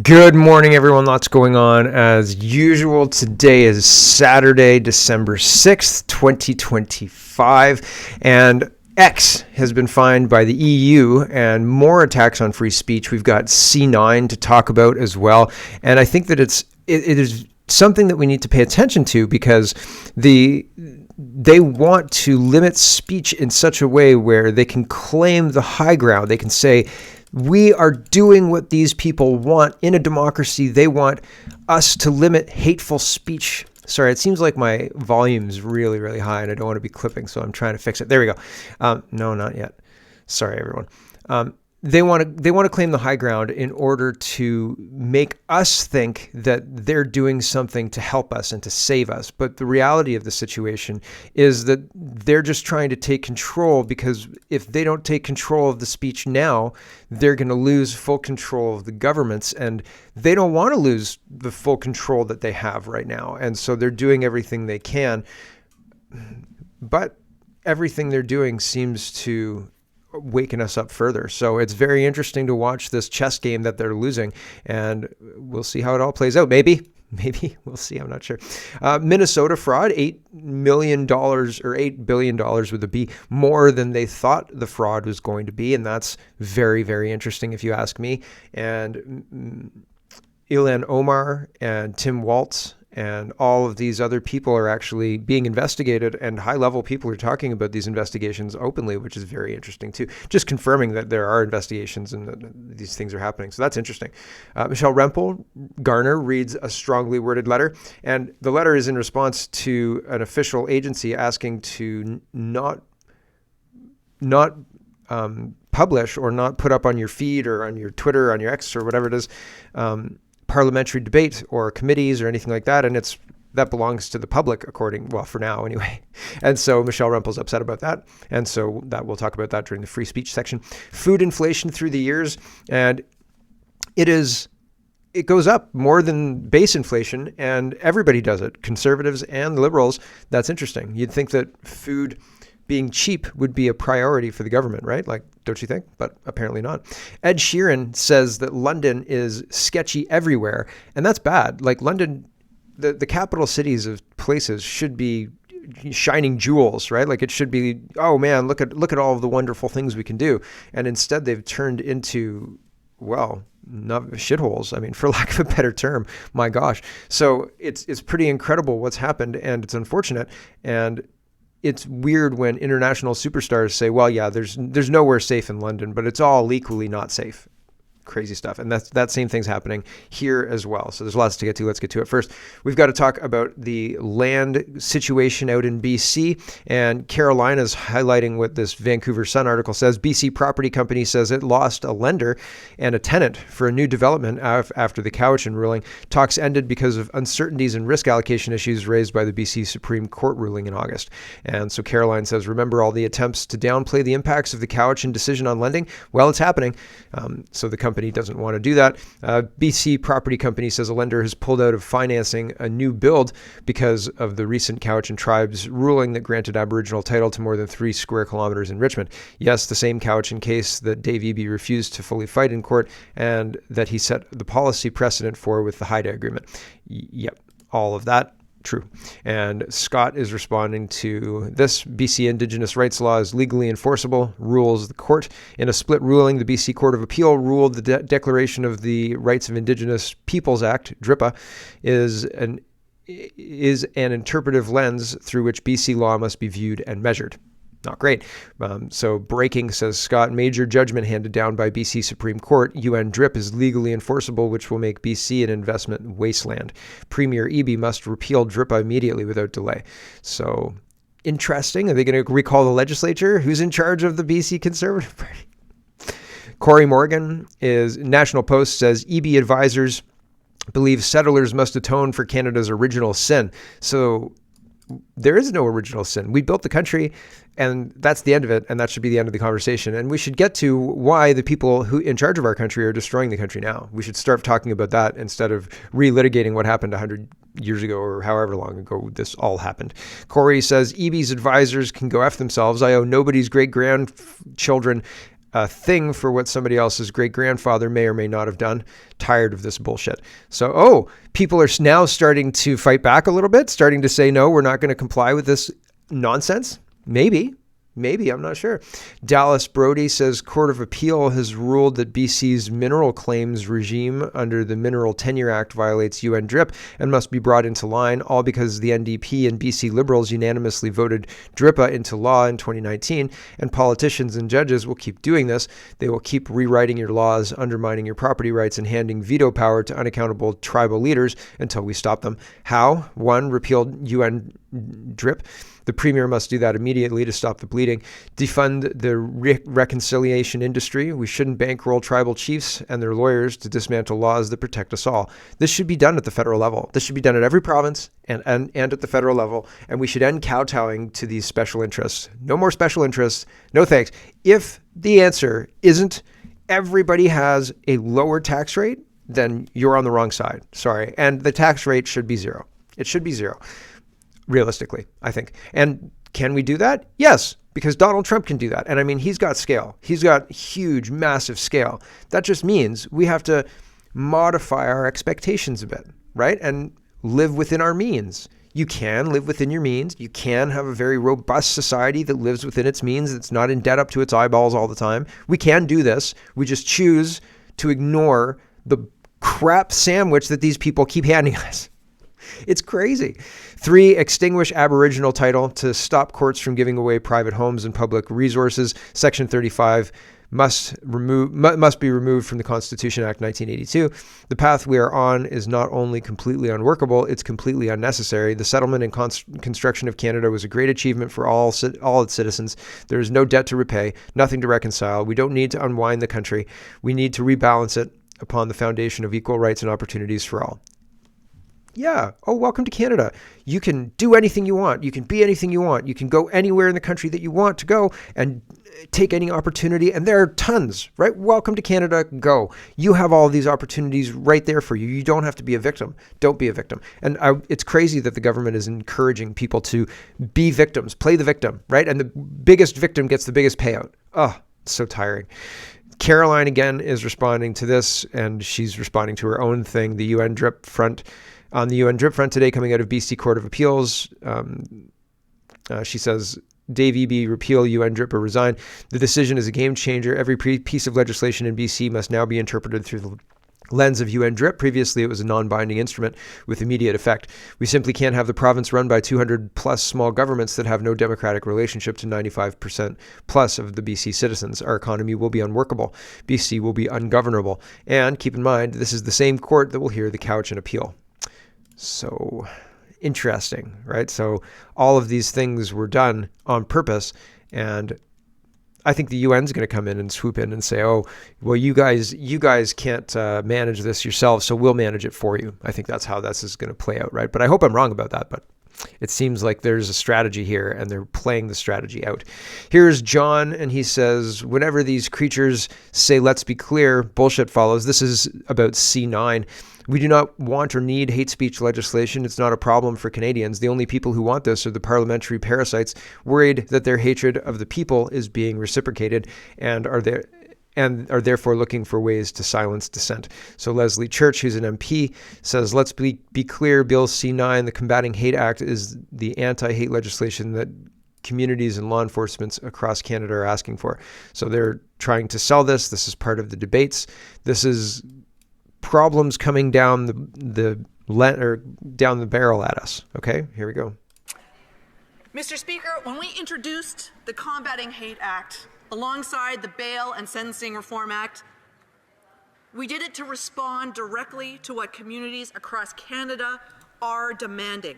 Good morning, everyone. Lots going on as usual. Today is Saturday, December 6th, 2025, and X has been fined by the EU and more attacks on free speech. We've got C9 to talk about as well, and I think that it is something that we need to pay attention to because they want to limit speech in such a way where they can claim the high ground. They can say, we are doing what these people want in a democracy. They want us to limit hateful speech. Sorry, it seems like my volume's really, really high and I don't want to be clipping, so I'm trying to fix it. There we go. No, not yet. Sorry, everyone. They want to claim the high ground in order to make us think that they're doing something to help us and to save us. But the reality of the situation is that they're just trying to take control, because if they don't take control of the speech now, they're going to lose full control of the governments, and they don't want to lose the full control that they have right now. And so they're doing everything they can, but everything they're doing seems to waking us up further. So it's very interesting to watch this chess game that they're losing, and we'll see how it all plays out. Maybe we'll see. I'm not sure. Minnesota fraud, $8 million or $8 billion with a B, more than they thought the fraud was going to be. And that's very, very interesting if you ask me. And Ilhan Omar and Tim Walz and all of these other people are actually being investigated, and high-level people are talking about these investigations openly, which is very interesting too. Just confirming that there are investigations and that these things are happening. So that's interesting. Michelle Rempel Garner reads a strongly worded letter, and the letter is in response to an official agency asking to not publish or not put up on your feed or on your Twitter, on your X or whatever it is, parliamentary debate or committees or anything like that, and that belongs to the public, for now anyway. And so Michelle Rempel's upset about that, and so that we'll talk about that during the free speech section. Food inflation through the years, and it goes up more than base inflation, and everybody does it, conservatives and liberals. That's interesting. You'd think that food being cheap would be a priority for the government, right? Like, don't you think? But apparently not. Ed Sheeran says that London is sketchy everywhere, and that's bad. Like, London, the capital cities of places should be shining jewels, right? Like, it should be, oh man, look at all of the wonderful things we can do. And instead they've turned into, well, not shitholes. I mean, for lack of a better term, my gosh. So it's pretty incredible what's happened, and it's unfortunate. And it's weird when international superstars say, well, yeah, there's nowhere safe in London, but it's all equally not safe. Crazy stuff. And that same thing's happening here as well. So there's lots to get to. Let's get to it. First, we've got to talk about the land situation out in BC. And Carolina's highlighting what this Vancouver Sun article says. BC Property Company says it lost a lender and a tenant for a new development after the Cowichan ruling. Talks ended because of uncertainties and risk allocation issues raised by the BC Supreme Court ruling in August. And so Caroline says, remember all the attempts to downplay the impacts of the Cowichan decision on lending? Well, it's happening. So the company doesn't want to do that. BC Property Company says a lender has pulled out of financing a new build because of the recent Cowichan Tribes ruling that granted Aboriginal title to more than 3 square kilometers in Richmond. Yes, the same Cowichan case that Dave Eby refused to fully fight in court and that he set the policy precedent for with the Haida Agreement. Yep, all of that. True. And Scott is responding to this. BC Indigenous rights law is legally enforceable, rules the court. In a split ruling, the BC Court of Appeal ruled the Declaration of the Rights of Indigenous Peoples Act, DRIPA, is an interpretive lens through which BC law must be viewed and measured. Not great. So breaking, says Scott, major judgment handed down by BC Supreme Court. UN DRIP is legally enforceable, which will make BC an investment wasteland. Premier Eby must repeal DRIPA immediately without delay. So interesting. Are they going to recall the legislature? Who's in charge of the BC Conservative Party? Corey Morgan National Post says Eby advisors believe settlers must atone for Canada's original sin. So there is no original sin. We built the country, and that's the end of it, and that should be the end of the conversation. And we should get to why the people who in charge of our country are destroying the country now. We should start talking about that instead of relitigating what happened 100 years ago or however long ago this all happened. Corey says, Eby's advisors can go F themselves. I owe nobody's great-grandchildren a thing for what somebody else's great-grandfather may or may not have done. Tired of this bullshit. So, people are now starting to fight back a little bit, starting to say, no, we're not going to comply with this nonsense. Maybe, I'm not sure. Dallas Brody says Court of Appeal has ruled that BC's mineral claims regime under the Mineral Tenure Act violates UN DRIP and must be brought into line, all because the NDP and BC Liberals unanimously voted DRIPA into law in 2019, and politicians and judges will keep doing this. They will keep rewriting your laws, undermining your property rights, and handing veto power to unaccountable tribal leaders until we stop them. How? 1, repeal UN DRIP. The Premier must do that immediately to stop the bleeding. Defund the reconciliation industry. We shouldn't bankroll tribal chiefs and their lawyers to dismantle laws that protect us all. This should be done at the federal level. This should be done at every province and at the federal level. And we should end kowtowing to these special interests. No more special interests. No thanks. If the answer isn't everybody has a lower tax rate, then you're on the wrong side. Sorry. And the tax rate should be 0. It should be 0. Realistically, I think. And can we do that? Yes, because Donald Trump can do that. And I mean, he's got scale. He's got huge, massive scale. That just means we have to modify our expectations a bit, right? And live within our means. You can live within your means. You can have a very robust society that lives within its means, that's not in debt up to its eyeballs all the time. We can do this. We just choose to ignore the crap sandwich that these people keep handing us. It's crazy. 3, extinguish Aboriginal title to stop courts from giving away private homes and public resources. Section 35 must be removed from the Constitution Act 1982. The path we are on is not only completely unworkable, it's completely unnecessary. The settlement and construction of Canada was a great achievement for all its citizens. There is no debt to repay, nothing to reconcile. We don't need to unwind the country. We need to rebalance it upon the foundation of equal rights and opportunities for all. Yeah. Oh, welcome to Canada. You can do anything you want. You can be anything you want. You can go anywhere in the country that you want to go and take any opportunity. And there are tons, right? Welcome to Canada. Go. You have all of these opportunities right there for you. You don't have to be a victim. Don't be a victim. And it's crazy that the government is encouraging people to be victims, play the victim, right? And the biggest victim gets the biggest payout. Oh, it's so tiring. Caroline, again, is responding to this, and she's responding to her own thing, the UN DRIP front. On the UN DRIP front today, coming out of BC Court of Appeals, she says, Dave Eby, repeal UN DRIP or resign. The decision is a game changer. Every piece of legislation in BC must now be interpreted through the lens of UN DRIP. Previously, it was a non-binding instrument with immediate effect. We simply can't have the province run by 200 plus small governments that have no democratic relationship to 95% plus of the BC citizens. Our economy will be unworkable. BC will be ungovernable. And keep in mind, this is the same court that will hear the Cowichan appeal. So interesting, right? So all of these things were done on purpose. And I think the UN's going to come in and swoop in and say, oh, well, you guys can't manage this yourselves, so we'll manage it for you. I think that's how this is going to play out, right? But I hope I'm wrong about that. But it seems like there's a strategy here, and they're playing the strategy out. Here's John, and he says, whenever these creatures say, let's be clear, bullshit follows. This is about C9. We do not want or need hate speech legislation. It's not a problem for Canadians. The only people who want this are the parliamentary parasites worried that their hatred of the people is being reciprocated and are therefore looking for ways to silence dissent. So Leslie Church, who's an MP, says, let's be clear, Bill C9, the Combating Hate Act, is the anti-hate legislation that communities and law enforcement across Canada are asking for. So they're trying to sell this. This is part of the debates. This is problems coming down the barrel at us. Okay, here we go. Mr. Speaker, when we introduced the Combating Hate Act alongside the Bail and Sentencing Reform Act, we did it to respond directly to what communities across Canada are demanding.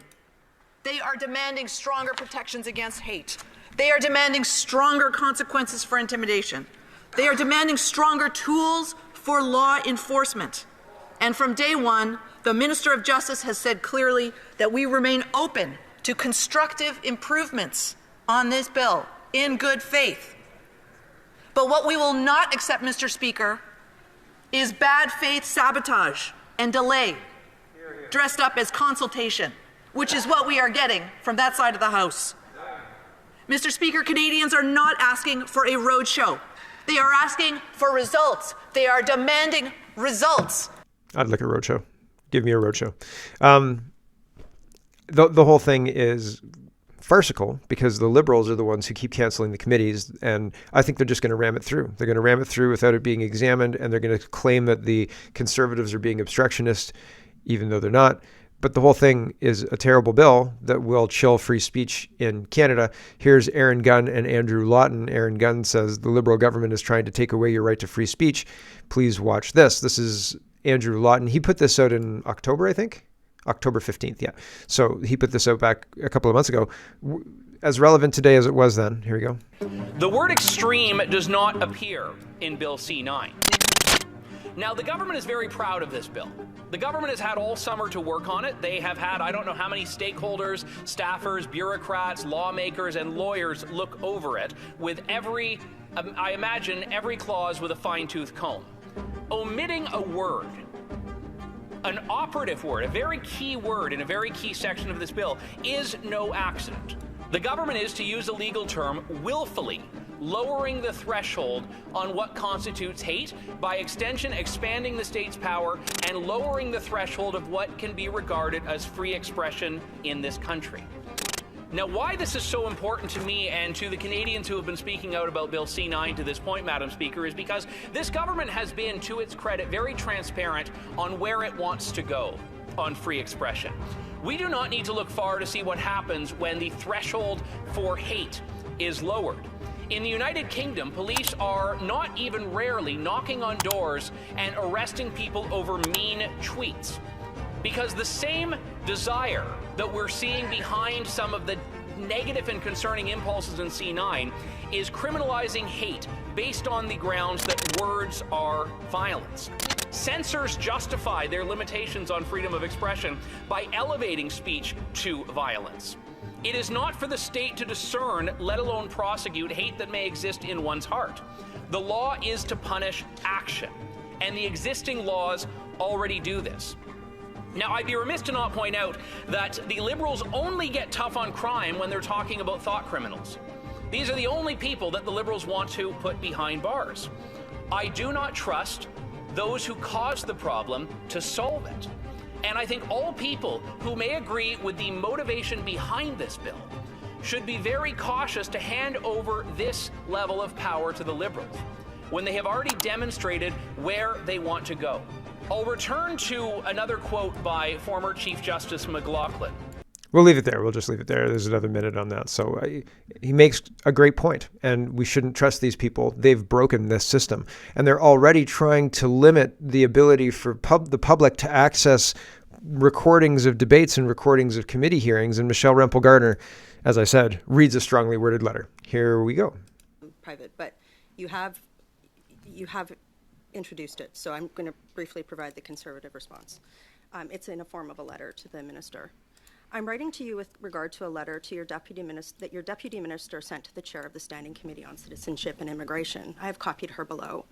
They are demanding stronger protections against hate. They are demanding stronger consequences for intimidation. They are demanding stronger tools for law enforcement. And from day one, the Minister of Justice has said clearly that we remain open to constructive improvements on this bill in good faith. But what we will not accept, Mr. Speaker, is bad faith sabotage and delay dressed up as consultation, which is what we are getting from that side of the House. Mr. Speaker, Canadians are not asking for a roadshow. They are asking for results. They are demanding results. I'd like a roadshow. Give me a roadshow. The whole thing is farcical because the Liberals are the ones who keep canceling the committees, and I think they're just going to ram it through. They're going to ram it through without it being examined, and they're going to claim that the Conservatives are being obstructionist, even though they're not. But the whole thing is a terrible bill that will chill free speech in Canada. Here's Aaron Gunn and Andrew Lawton. Aaron Gunn says the Liberal government is trying to take away your right to free speech. Please watch this. This is Andrew Lawton. He put this out in October, I think. October 15th, yeah. So he put this out back a couple of months ago. As relevant today as it was then. Here we go. The word extreme does not appear in Bill C-9. Now, the government is very proud of this bill. The government has had all summer to work on it. They have had, I don't know how many stakeholders, staffers, bureaucrats, lawmakers, and lawyers look over it with every, I imagine, every clause with a fine-tooth comb. Omitting a word, an operative word, a very key word in a very key section of this bill, is no accident. The government is, to use a legal term, willfully lowering the threshold on what constitutes hate, by extension expanding the state's power and lowering the threshold of what can be regarded as free expression in this country. Now, why this is so important to me and to the Canadians who have been speaking out about Bill C-9 to this point, Madam Speaker, is because this government has been, to its credit, very transparent on where it wants to go on free expression. We do not need to look far to see what happens when the threshold for hate is lowered. In the United Kingdom, police are not even rarely knocking on doors and arresting people over mean tweets, because the same desire that we're seeing behind some of the negative and concerning impulses in C-9 is criminalizing hate based on the grounds that words are violence. Censors justify their limitations on freedom of expression by elevating speech to violence. It is not for the state to discern, let alone prosecute, hate that may exist in one's heart. The law is to punish action, and the existing laws already do this. Now, I'd be remiss to not point out that the Liberals only get tough on crime when they're talking about thought criminals. These are the only people that the Liberals want to put behind bars. I do not trust those who caused the problem to solve it. And I think all people who may agree with the motivation behind this bill should be very cautious to hand over this level of power to the Liberals when they have already demonstrated where they want to go. I'll return to another quote by former Chief Justice McLaughlin. We'll leave it there. We'll just leave it there. There's another minute on that. So he makes a great point, and we shouldn't trust these people. They've broken this system, and they're already trying to limit the ability for the public to access recordings of debates and recordings of committee hearings. And Michelle Rempel-Gardner, as I said, reads a strongly worded letter. Here we go. Private, but you have introduced it, so I'm going to briefly provide the Conservative response. It's in a form of a letter to the Minister. I'm writing to you with regard to a letter to your deputy minister that your deputy minister sent to the chair of the Standing Committee on Citizenship and Immigration. I have copied her below.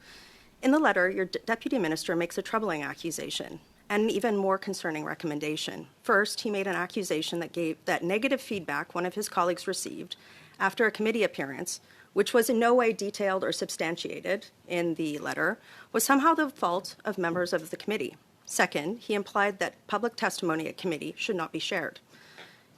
In the letter, your deputy minister makes a troubling accusation and an even more concerning recommendation. First, he made an accusation that gave that negative feedback one of his colleagues received after a committee appearance, which was in no way detailed or substantiated in the letter, was somehow the fault of members of the committee. Second, he implied that public testimony at committee should not be shared.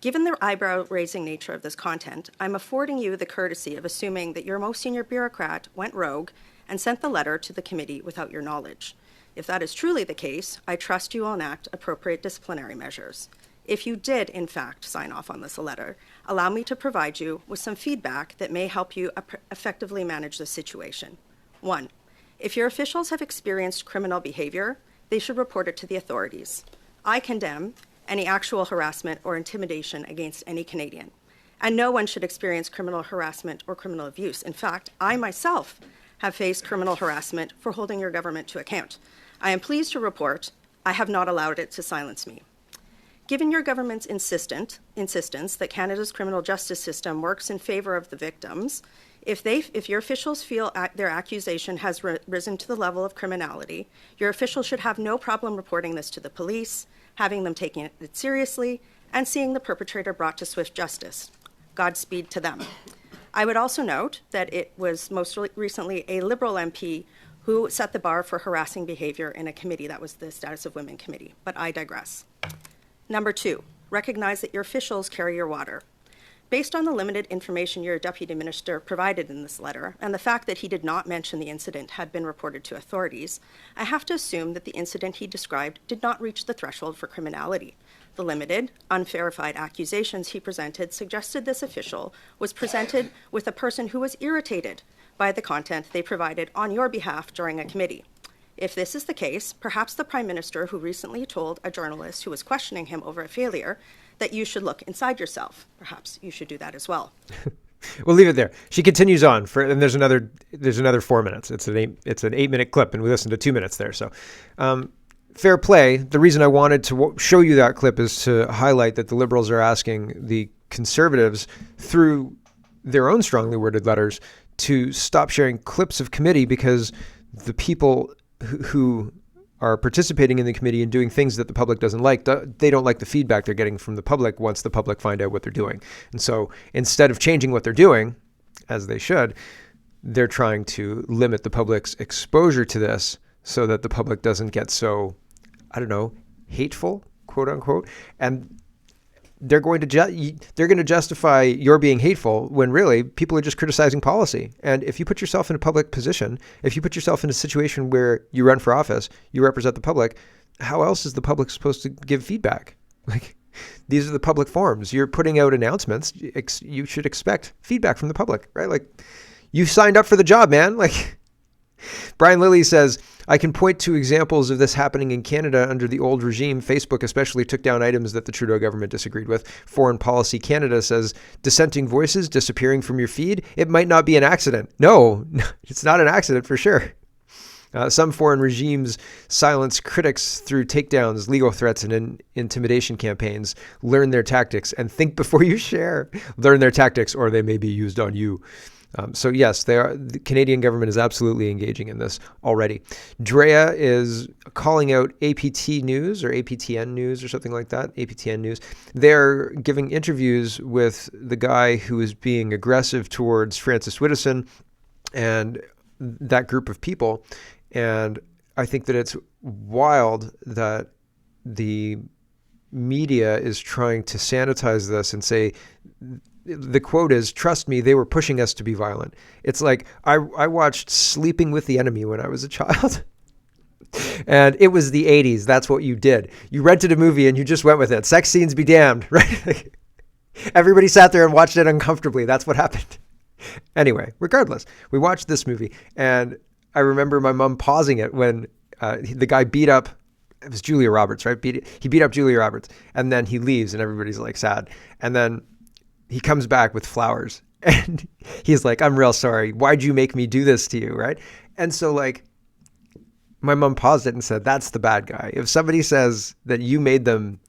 Given the eyebrow-raising nature of this content, I'm affording you the courtesy of assuming that your most senior bureaucrat went rogue and sent the letter to the committee without your knowledge. If that is truly the case, I trust you will enact appropriate disciplinary measures. If you did, in fact, sign off on this letter, allow me to provide you with some feedback that may help you effectively manage the situation. 1, if your officials have experienced criminal behavior, they should report it to the authorities. I condemn any actual harassment or intimidation against any Canadian, and no one should experience criminal harassment or criminal abuse. In fact, I myself have faced criminal harassment for holding your government to account. I am pleased to report I have not allowed it to silence me. Given your government's insistence that Canada's criminal justice system works in favor of the victims, if your officials feel their accusation has risen to the level of criminality, your officials should have no problem reporting this to the police, having them taking it seriously, and seeing the perpetrator brought to swift justice. Godspeed to them. I would also note that it was most recently a Liberal MP who set the bar for harassing behavior in a committee. That was the Status of Women Committee, but I digress. Number 2, recognize that your officials carry your water. Based on the limited information your deputy minister provided in this letter, and the fact that he did not mention the incident had been reported to authorities, I have to assume that the incident he described did not reach the threshold for criminality. The limited, unverified accusations he presented suggested this official was presented with a person who was irritated by the content they provided on your behalf during a committee. If this is the case, perhaps the Prime Minister, who recently told a journalist who was questioning him over a failure that you should look inside yourself, perhaps you should do that as well. We'll leave it there. She continues on and there's another 4 minutes. It's an 8-minute clip, and we listened to 2 minutes there. So, fair play. The reason I wanted to show you that clip is to highlight that the Liberals are asking the Conservatives, through their own strongly worded letters, to stop sharing clips of committee, because the people who are participating in the committee and doing things that the public doesn't like, they don't like the feedback they're getting from the public once the public find out what they're doing. And so instead of changing what they're doing, as they should, they're trying to limit the public's exposure to this so that the public doesn't get so, hateful, quote unquote. And they're going to justify your being hateful when really people are just criticizing policy. And if you put yourself in a public position, if you put yourself in a situation where you run for office, you represent the public, how else is the public supposed to give feedback? Like, these are the public forums. You're putting out announcements. You should expect feedback from the public, right? Like, you signed up for the job, man. Like, Brian Lilly says, I can point to examples of this happening in Canada under the old regime. Facebook especially took down items that the Trudeau government disagreed with. Foreign Policy Canada says, dissenting voices disappearing from your feed, it might not be an accident. No, it's not an accident for sure. Some foreign regimes silence critics through takedowns, legal threats, and intimidation campaigns. Learn their tactics and think before you share. Learn their tactics, or they may be used on you. So yes, the Canadian government is absolutely engaging in this already. Drea is calling out APT News or APTN News or something like that, APTN News. They're giving interviews with the guy who is being aggressive towards Francis Whittison and that group of people. And I think that it's wild that the media is trying to sanitize this and say, the quote is, trust me, they were pushing us to be violent. It's like, I watched Sleeping with the Enemy when I was a child. And it was the 80s. That's what you did. You rented a movie and you just went with it. Sex scenes be damned, right? Everybody sat there and watched it uncomfortably. That's what happened. Anyway, regardless, we watched this movie. And I remember my mom pausing it when the guy beat up, it was Julia Roberts, right? He beat up Julia Roberts. And then he leaves and everybody's like sad. And then he comes back with flowers and he's like, I'm real sorry. Why'd you make me do this to you? Right. And so like my mom paused it and said, that's the bad guy. If somebody says that you made them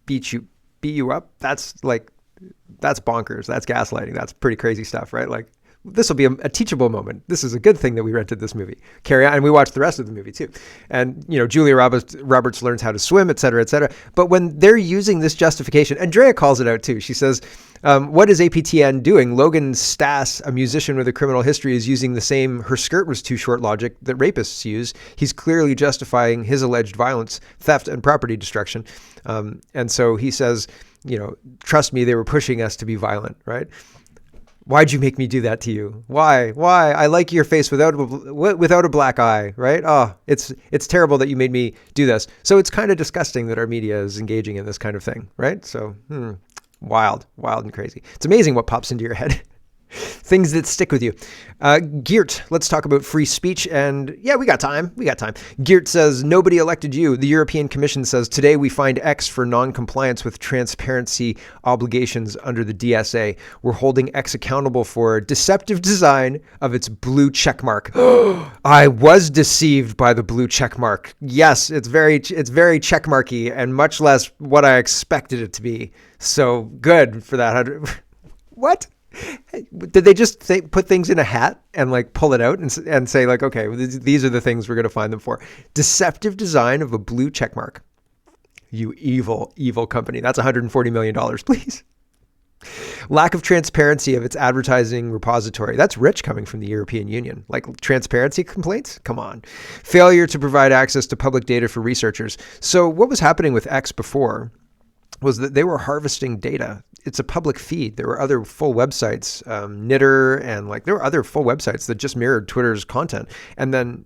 beat you up, that's bonkers. That's gaslighting. That's pretty crazy stuff, right? Like, this will be a teachable moment. This is a good thing that we rented this movie. Carry on. And we watched the rest of the movie too. And, Julia Roberts learns how to swim, et cetera, et cetera. But when they're using this justification, Andrea calls it out too. She says, what is APTN doing? Logan Stass, a musician with a criminal history, is using the same her skirt was too short logic that rapists use. He's clearly justifying his alleged violence, theft, and property destruction. And so he says, trust me, they were pushing us to be violent, right? Why'd you make me do that to you? Why? I like your face without a black eye, right? Oh, it's terrible that you made me do this. So it's kind of disgusting that our media is engaging in this kind of thing, right? So, wild and crazy. It's amazing what pops into your head. Things that stick with you. Geert, let's talk about free speech. And yeah, we got time. Geert says, nobody elected you. The European Commission says, today we find X for non-compliance with transparency obligations under the DSA. We're holding X accountable for deceptive design of its blue checkmark. I was deceived by the blue checkmark. Yes, it's very checkmarky and much less what I expected it to be. So good for that. What? Did they just put things in a hat and like pull it out and say like, okay, these are the things we're going to find them for? Deceptive design of a blue check mark. You evil, evil company. That's $140 million, please. Lack of transparency of its advertising repository. That's rich coming from the European Union. Like transparency complaints? Come on. Failure to provide access to public data for researchers. So what was happening with X before was that they were harvesting data. It's a public feed. There were other full websites, Knitter, and there were other full websites that just mirrored Twitter's content. And then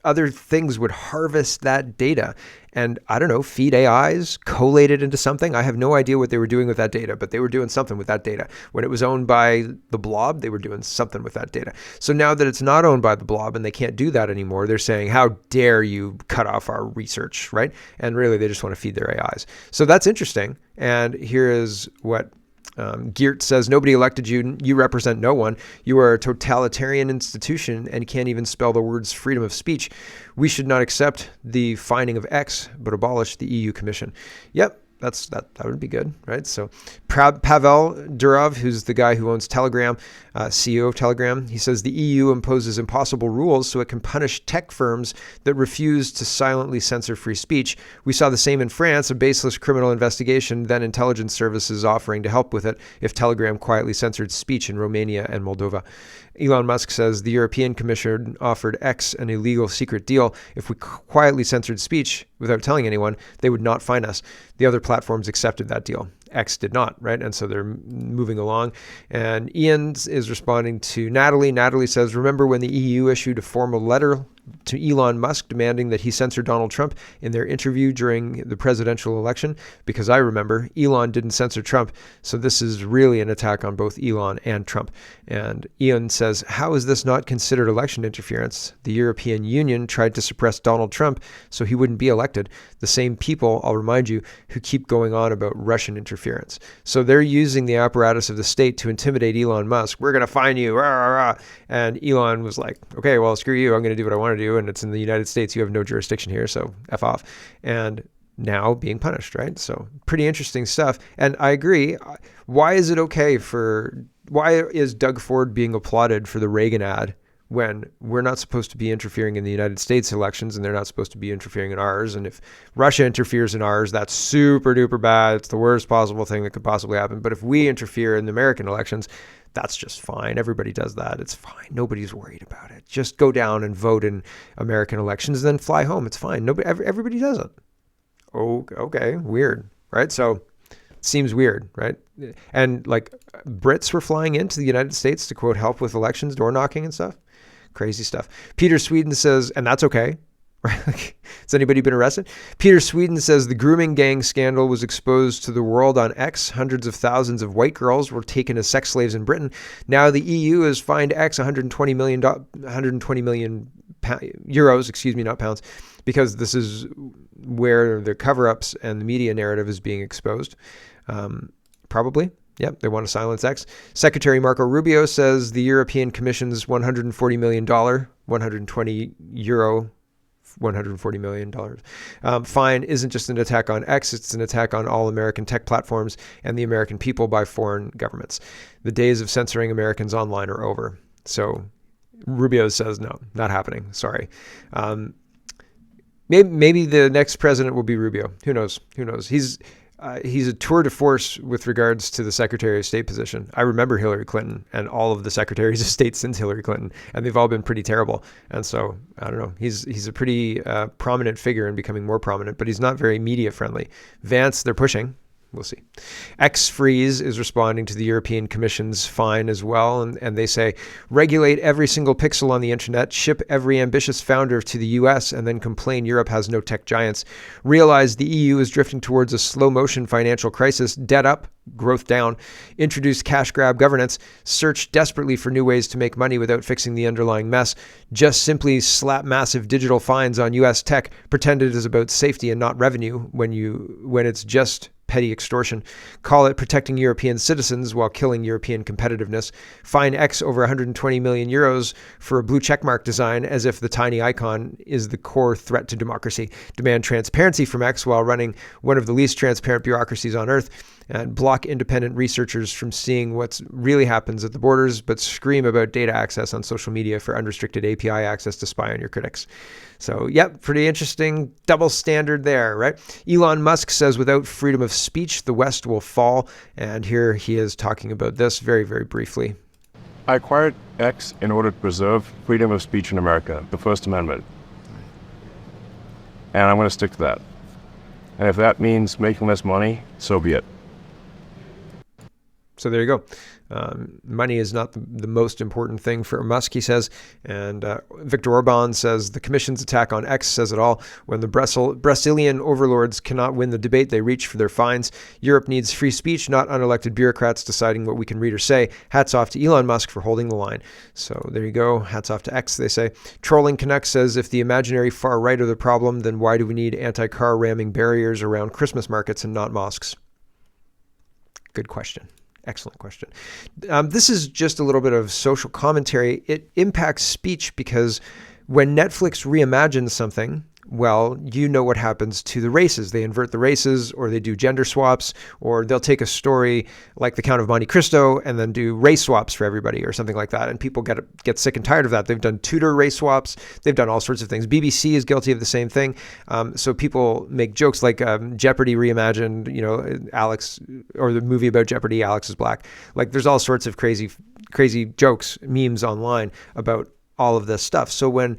other things would harvest that data and, I don't know, feed AIs, collate it into something. I have no idea what they were doing with that data, but they were doing something with that data. When it was owned by the Blob, they were doing something with that data. So now that it's not owned by the Blob and they can't do that anymore, they're saying, how dare you cut off our research, right? And really, they just want to feed their AIs. So that's interesting. And here is what Geert says, nobody elected you. You represent no one. You are a totalitarian institution and can't even spell the words freedom of speech. We should not accept the finding of X, but abolish the EU Commission. Yep. That would be good, right? So Pavel Durov, who's the guy who owns Telegram, CEO of Telegram, he says the EU imposes impossible rules so it can punish tech firms that refuse to silently censor free speech. We saw the same in France, a baseless criminal investigation, then intelligence services offering to help with it if Telegram quietly censored speech in Romania and Moldova. Elon Musk says the European Commission offered X an illegal secret deal. If we quietly censored speech without telling anyone, they would not fine us. The other platforms accepted that deal. X did not, right? And so they're moving along. And Ian is responding to Natalie. Natalie says, remember when the EU issued a formal letter to Elon Musk demanding that he censor Donald Trump in their interview during the presidential election? Because I remember Elon didn't censor Trump. So this is really an attack on both Elon and Trump. And Ian says, how is this not considered election interference? The European Union tried to suppress Donald Trump so he wouldn't be elected. The same people, I'll remind you, who keep going on about Russian interference. So they're using the apparatus of the state to intimidate Elon Musk. We're going to fine you. Rah, rah, rah. And Elon was like, okay, well, screw you. I'm going to do what I want to do. And it's in the United States. You have no jurisdiction here. So F off. And now being punished, right? So pretty interesting stuff. And I agree. Why is Doug Ford being applauded for the Reagan ad when we're not supposed to be interfering in the United States elections and they're not supposed to be interfering in ours? And if Russia interferes in ours, that's super duper bad. It's the worst possible thing that could possibly happen. But if we interfere in the American elections, that's just fine. Everybody does that. It's fine. Nobody's worried about it. Just go down and vote in American elections and then fly home. It's fine. Everybody does it. Oh, okay. Weird, right? So seems weird, right? And Brits were flying into the United States to, quote, help with elections, door knocking and stuff. Crazy stuff. Peter Sweden says, and that's okay. Right? Has anybody been arrested? Peter Sweden says the grooming gang scandal was exposed to the world on X. Hundreds of thousands of white girls were taken as sex slaves in Britain. Now the EU has fined X 120 million euros, excuse me, not pounds, because this is where the cover-ups and the media narrative is being exposed. Probably. Yep, they want to silence X. Secretary Marco Rubio says the European Commission's $140 million, 120 euro, $140 million fine isn't just an attack on X, it's an attack on all American tech platforms and the American people by foreign governments. The days of censoring Americans online are over. So Rubio says, no, not happening. Sorry. Maybe the next president will be Rubio. Who knows? He's a tour de force with regards to the Secretary of State position. I remember Hillary Clinton and all of the secretaries of state since Hillary Clinton, and they've all been pretty terrible. And so, I don't know, he's a pretty prominent figure and becoming more prominent, but he's not very media friendly. Vance, they're pushing. We'll see. X-Freeze is responding to the European Commission's fine as well, and they say, regulate every single pixel on the internet, ship every ambitious founder to the US, and then complain Europe has no tech giants. Realize the EU is drifting towards a slow-motion financial crisis, debt up, growth down, introduce cash grab governance, search desperately for new ways to make money without fixing the underlying mess, just simply slap massive digital fines on US tech, pretend it is about safety and not revenue when it's just petty extortion. Call it protecting European citizens while killing European competitiveness. Fine X over 120 million euros for a blue checkmark design as if the tiny icon is the core threat to democracy. Demand transparency from X while running one of the least transparent bureaucracies on earth. And block independent researchers from seeing what really happens at the borders, but scream about data access on social media for unrestricted API access to spy on your critics. So, yep, pretty interesting double standard there, right? Elon Musk says without freedom of speech, the West will fall. And here he is talking about this very, very briefly. I acquired X in order to preserve freedom of speech in America, the First Amendment. And I'm going to stick to that. And if that means making less money, so be it. So there you go. Money is not the most important thing for Musk, he says. And Viktor Orban says the Commission's attack on X says it all. When the Brazilian overlords cannot win the debate, they reach for their fines. Europe needs free speech, not unelected bureaucrats deciding what we can read or say. Hats off to Elon Musk for holding the line. So there you go. Hats off to X, they say. Trolling Connect says if the imaginary far right are the problem, then why do we need anti-car ramming barriers around Christmas markets and not mosques? Good question. Excellent question. This is just a little bit of social commentary. It impacts speech because when Netflix reimagines something, well, you know what happens to the races. They invert the races, or they do gender swaps, or they'll take a story like The Count of Monte Cristo and then do race swaps for everybody or something like that. And people get sick and tired of that. They've done Tudor race swaps. They've done all sorts of things. BBC is guilty of the same thing. So people make jokes like Jeopardy reimagined, Alex, or the movie about Jeopardy, Alex is Black. Like there's all sorts of crazy jokes, memes online about all of this stuff. So when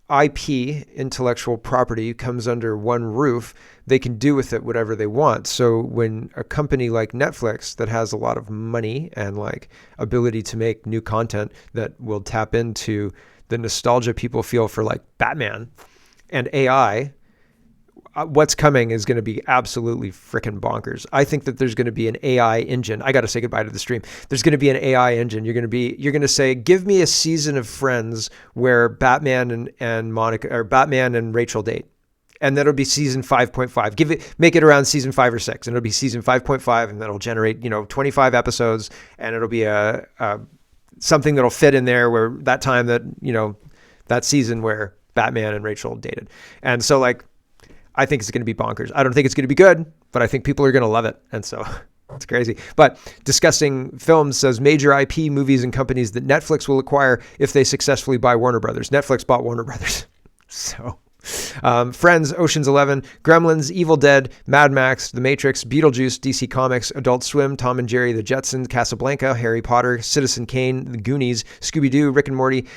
IP, intellectual property, comes under one roof, they can do with it whatever they want. So when a company like Netflix that has a lot of money and like ability to make new content that will tap into the nostalgia people feel for like Batman and AI, what's coming is going to be absolutely freaking bonkers. I think that there's going to be an AI engine. I got to say goodbye to the stream. There's going to be an AI engine. You're going to say, give me a season of Friends where Batman and Monica, or Batman and Rachel date. And that'll be season 5.5. Make it around season 5 or 6, and it'll be season 5.5, and that'll generate, 25 episodes, and it'll be a something that'll fit in there where that time that, that season where Batman and Rachel dated. And so I think it's going to be bonkers. I don't think it's going to be good, but I think people are going to love it. And so it's crazy. But Discussing Films says major IP movies and companies that Netflix will acquire if they successfully buy Warner Brothers. Netflix bought Warner Brothers. So Friends, Ocean's 11, Gremlins, Evil Dead, Mad Max, The Matrix, Beetlejuice, DC Comics, Adult Swim, Tom and Jerry, The Jetsons, Casablanca, Harry Potter, Citizen Kane, The Goonies, Scooby-Doo, Rick and Morty,